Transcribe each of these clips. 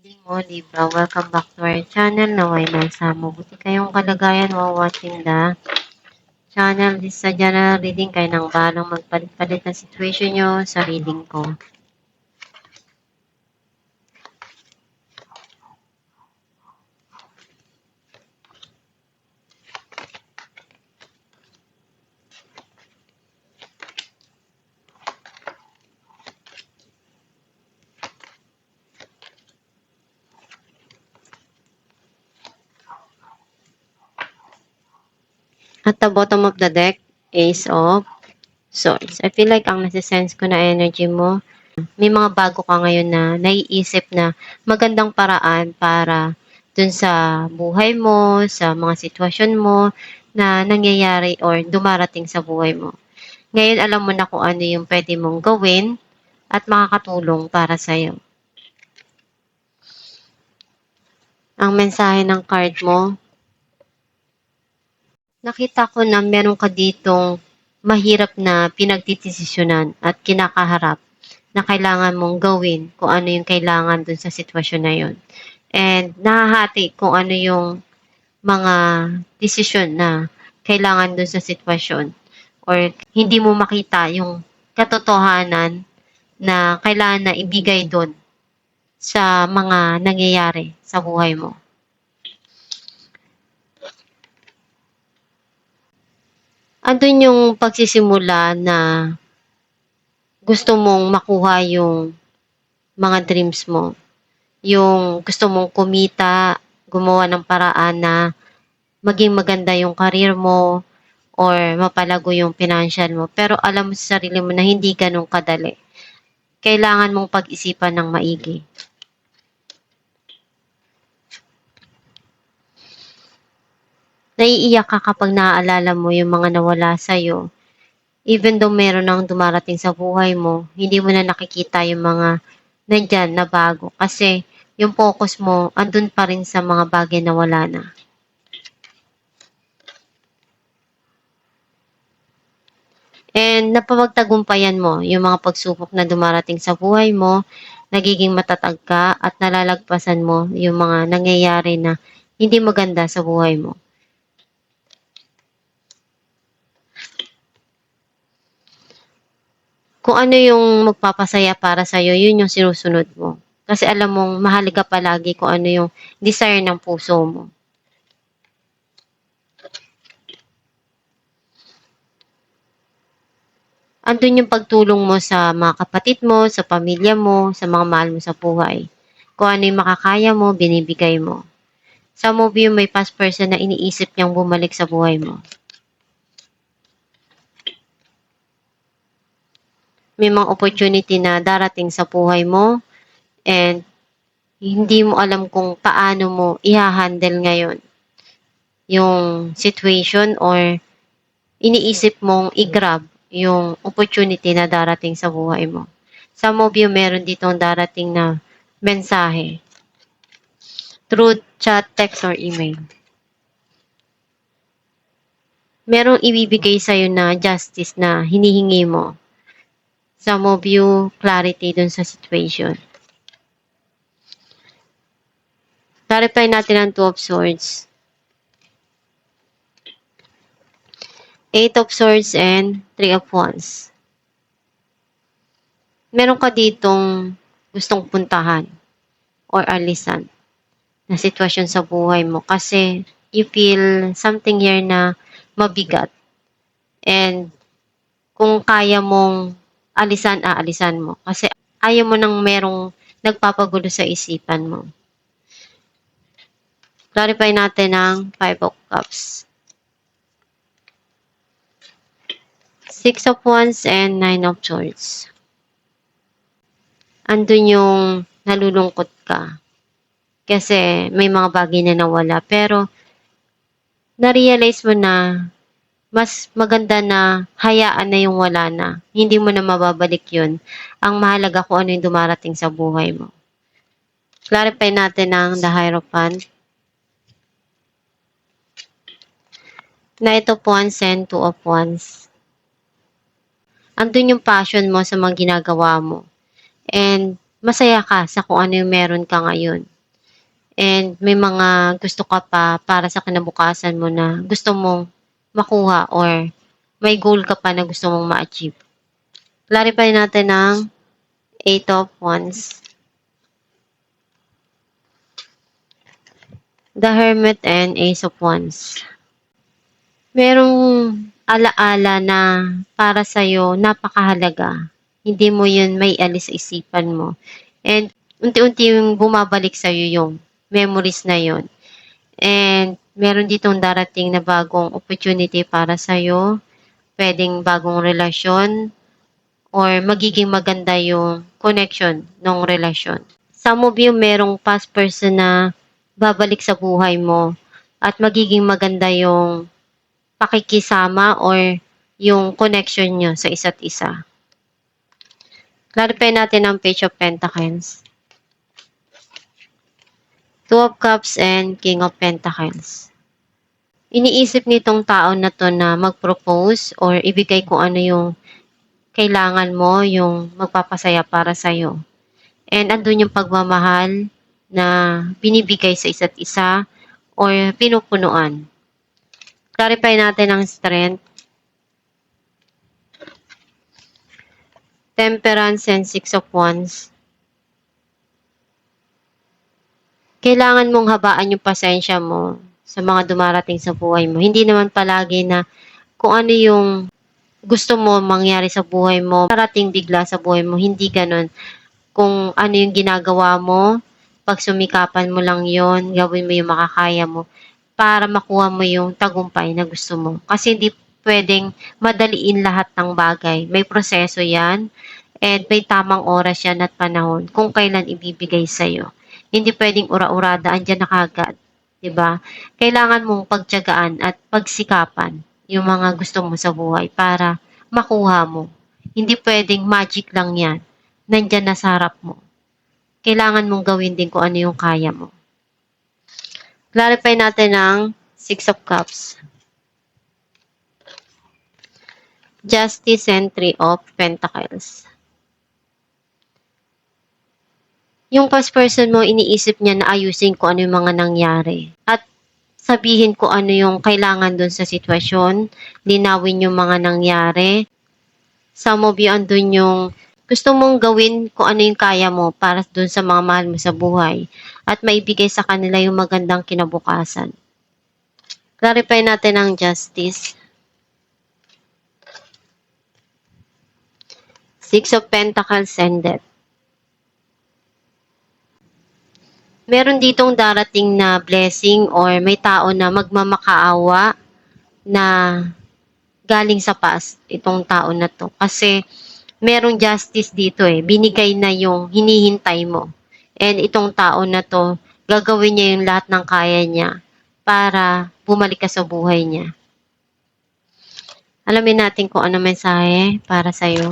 Reading mo, Libra. Welcome back to our channel. Naway nasa mabuti kayong kalagayan while watching the channel. This is a general reading. Kayo nang balang magpalit-palit ng situation nyo sa reading ko. At the bottom of the deck, Ace of Swords. I feel like ang nasisense ko na energy mo, may mga bago ka ngayon na naiisip na magandang paraan para dun sa buhay mo, sa mga sitwasyon mo na nangyayari or dumarating sa buhay mo. Ngayon alam mo na kung ano yung pwede mong gawin at makakatulong para sa'yo. Ang mensahe ng card mo, nakita ko na meron ka ditong mahirap na pinagdidesisyonan at kinakaharap na kailangan mong gawin kung ano yung kailangan dun sa sitwasyon na yun. And nahahati kung ano yung mga desisyon na kailangan dun sa sitwasyon or hindi mo makita yung katotohanan na kailangan na ibigay dun sa mga nangyayari sa buhay mo. Andun yung pagsisimula na gusto mong makuha yung mga dreams mo. Yung gusto mong kumita, gumawa ng paraan na maging maganda yung career mo or mapalago yung financial mo. Pero alam mo sa sarili mo na hindi ganun kadali. Kailangan mong pag-isipan ng maigi. Naiiyak ka kapag naaalala mo yung mga nawala sa'yo. Even though meron nang dumarating sa buhay mo, hindi mo na nakikita yung mga nandyan na bago. Kasi yung focus mo, andun pa rin sa mga bagay na wala na. And napapagtagumpayan mo yung mga pagsubok na dumarating sa buhay mo, nagiging matatag ka at nalalagpasan mo yung mga nangyayari na hindi maganda sa buhay mo. Kung ano yung magpapasaya para sa'yo, yun yung sinusunod mo. Kasi alam mong mahalaga palagi kung ano yung desire ng puso mo. Andun yung pagtulong mo sa mga kapatid mo, sa pamilya mo, sa mga mahal mo sa buhay. Kung ano yung makakaya mo, binibigay mo. Some of you may past person na iniisip niyang bumalik sa buhay mo. May mga opportunity na darating sa buhay mo and hindi mo alam kung paano mo i-handle ngayon yung situation or iniisip mong i-grab yung opportunity na darating sa buhay mo. Some of you meron ditong darating na mensahe through chat, text, or email. Merong ibibigay sa'yo na justice na hinihingi mo. Some of you, clarity dun sa situation. Clarify natin ang Two of Swords. Eight of Swords and Three of Wands. Meron ka ditong gustong puntahan or alisan na sitwasyon sa buhay mo kasi you feel something here na mabigat. And kung kaya mong alisan, aalisan mo. Kasi ayaw mo nang merong nagpapagulo sa isipan mo. Clarify natin ang Five of Cups. Six of Wands and Nine of Swords. Andun yung nalulungkot ka. Kasi may mga bagay na nawala. Pero na-realize mo na mas maganda na hayaan na yung wala na. Hindi mo na mababalik yun. Ang mahalaga kung ano yung dumarating sa buhay mo. Clarify natin ang The Hierophant. Knight of Wands and Two of Wands. Andun yung passion mo sa mga ginagawa mo. And masaya ka sa kung ano yung meron ka ngayon. and may mga gusto ka pa para sa kinabukasan mo na gusto mong makuha or may goal ka pa na gusto mong ma-achieve. Clarify natin ang 8 of Wands, the Hermit, and Ace of Wands. Merong alaala na para sa'yo napakahalaga. Hindi mo yun may alis sa isipan mo. And unti-unti yung bumabalik sa'yo yung memories na yun. And meron ditong darating na bagong opportunity para sa'yo. Pwedeng bagong relasyon or magiging maganda yung connection ng relasyon. Some of you merong past person na babalik sa buhay mo at magiging maganda yung pakikisama or yung connection nyo sa isa't isa. Clarify natin ang Page of Pentacles, 2 of Cups, and King of Pentacles. Iniisip nitong tao na to na mag-propose or ibigay kung ano yung kailangan mo, yung magpapasaya para sa'yo. And andun yung pagmamahal na binibigay sa isa't isa or pinupunuan. Clarify natin ang Strength, Temperance, and 6 of Wands. Kailangan mong habaan yung pasensya mo sa mga dumarating sa buhay mo. Hindi naman palagi na kung ano yung gusto mo mangyari sa buhay mo, parating bigla sa buhay mo. Hindi ganun. Kung ano yung ginagawa mo, pag sumikapan mo lang yon, gawin mo yung makakaya mo para makuha mo yung tagumpay na gusto mo. Kasi hindi pwedeng madaliin lahat ng bagay. May proseso yan and may tamang oras yan at panahon kung kailan ibibigay sa'yo. Hindi pwedeng ura-urada, andyan na kagad. Diba? Kailangan mong pagtiyagaan at pagsikapan yung mga gusto mo sa buhay para makuha mo. Hindi pwedeng magic lang yan. Nandyan na sa harap mo. Kailangan mong gawin din kung ano yung kaya mo. Clarify natin ang 6 of Cups, Justice, and 3 of Pentacles. Yung past person mo, iniisip niya na ayusin kung ano yung mga nangyari. At sabihin kung ano yung kailangan dun sa sitwasyon, linawin yung mga nangyari. Some of you andun yung gusto mong gawin kung ano yung kaya mo para dun sa mga mahal mo sa buhay at maibigay sa kanila yung magandang kinabukasan. Clarify natin ang Justice, 6 of Pentacles, and Death. Meron ditong darating na blessing or may tao na magmamakaawa na galing sa past itong tao na to. Kasi merong justice dito eh. Binigay na yung hinihintay mo. And itong tao na to, gagawin niya yung lahat ng kaya niya para bumalik ka sa buhay niya. Alamin natin kung ano mensahe para sa'yo.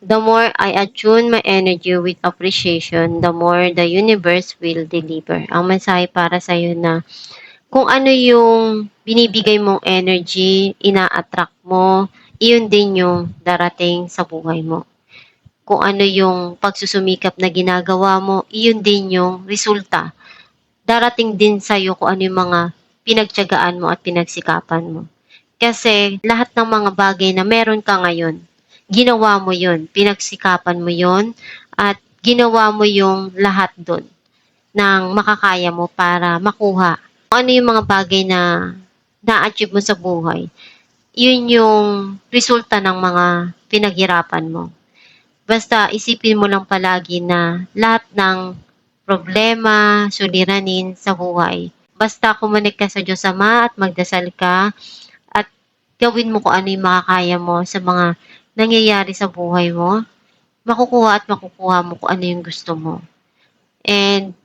The more I attune my energy with appreciation, the more the universe will deliver. Ang mensahe para sa'yo na kung ano yung binibigay mong energy, ina-attract mo, iyon din yung darating sa buhay mo. Kung ano yung pagsusumikap na ginagawa mo, iyon din yung resulta. Darating din sa'yo kung ano yung mga pinagtiyagaan mo at pinagsikapan mo. Kasi lahat ng mga bagay na meron ka ngayon, ginawa mo yun, pinagsikapan mo yun, at ginawa mo yung lahat doon ng makakaya mo para makuha. Kung ano yung mga bagay na na-achieve mo sa buhay, yun yung resulta ng mga pinaghirapan mo. Basta isipin mo lang palagi na lahat ng problema, suliranin sa buhay, basta kumunik ka sa Diyos Ama at magdasal ka at gawin mo kung ano yung makakaya mo sa mga nangyayari sa buhay mo, makukuha mo kung ano yung gusto mo. And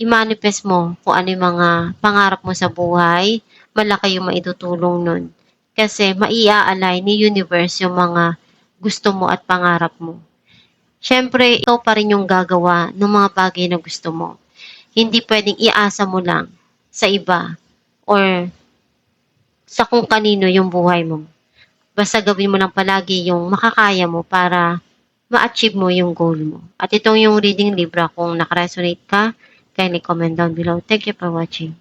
i-manifest mo kung ano yung mga pangarap mo sa buhay, malaki yung maitutulong nun. Kasi mai-align ni universe yung mga gusto mo at pangarap mo. Siyempre, ikaw pa rin yung gagawa ng mga bagay na gusto mo. Hindi pwedeng iasa mo lang sa iba or sa kung kanino yung buhay mo. Basta gawin mo lang palagi yung makakaya mo para ma-achieve mo yung goal mo. At itong yung reading libra, kung nakaresonate ka, kindly comment down below. Thank you for watching.